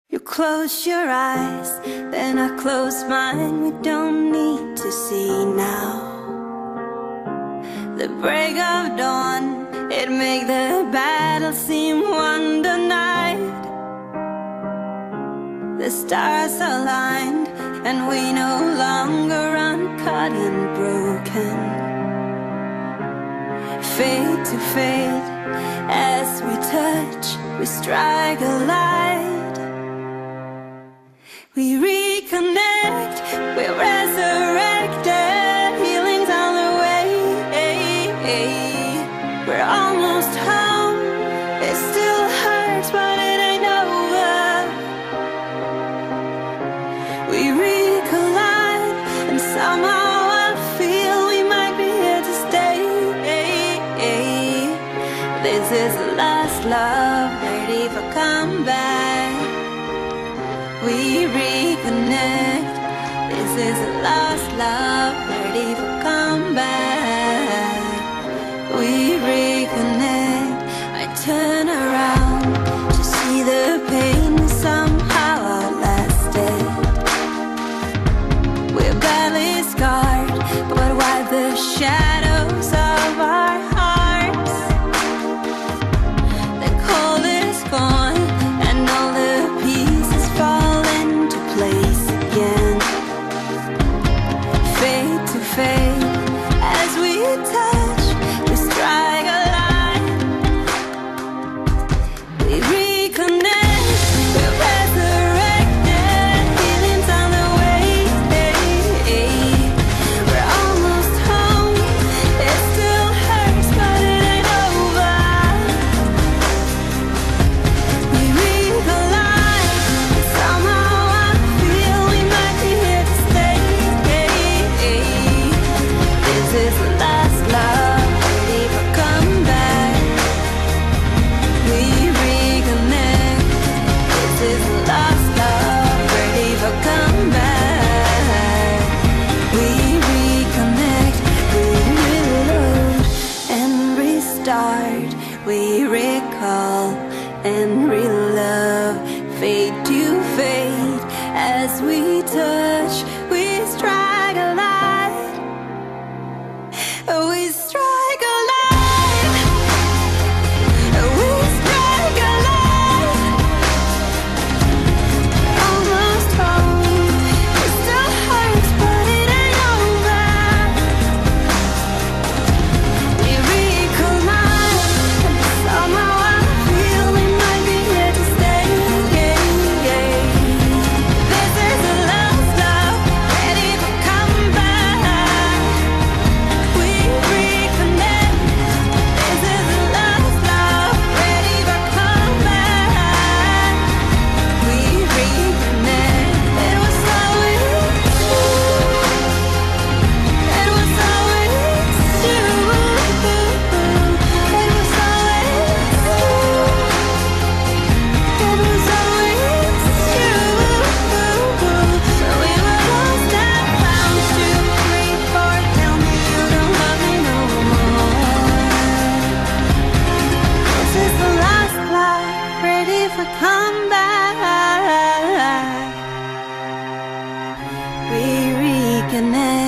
You close your eyes, then I close mine. We don't need to see now. The break of dawn, it make the battle seem won the night. The stars aligned, and we no longer uncut and broken. Fade to fade, as we touch, we strike a light. We reconnect, we're resurrected, healing's on the way. We're almost home, it still hurts but it ain't over. We recollide, and somehow I feel we might be here to stay. This is the last love, ready for comeback. We reconnect. This is the last love, ready for comeback. We reconnect. I turn around to see the pain somehow outlasted. We're badly scarred, but wipe the shadows of our hearts. The cold is gone, and all the pieces fall into place again. Fade to fade, as we touch, we strike a line. We reconnect, we're resurrected, healing's on the way. We're almost home, it still hurts but it ain't over. We recollide, somehow I feel we might be here to stay. This is the last love, ready for comeback. We reconnect. This is the last love, ready for comeback. We reconnect, we reload and restart. We recall and relove, fade to fade. As we touch, we strike a light. We strike a light. We strike a light. Almost home. It still hurts, but it ain't over. We recollide, and somehow I feel we might be here to stay. This is the last love, ready for comeback. We reconnect. This is the last love, ready for comeback. We reconnect. It was always you. It was always you. It was always you. It was always you. We were lost and found. 2, 3, 4. Tell me you don't love me no more. This is the last love, ready for comeback. We reconnect.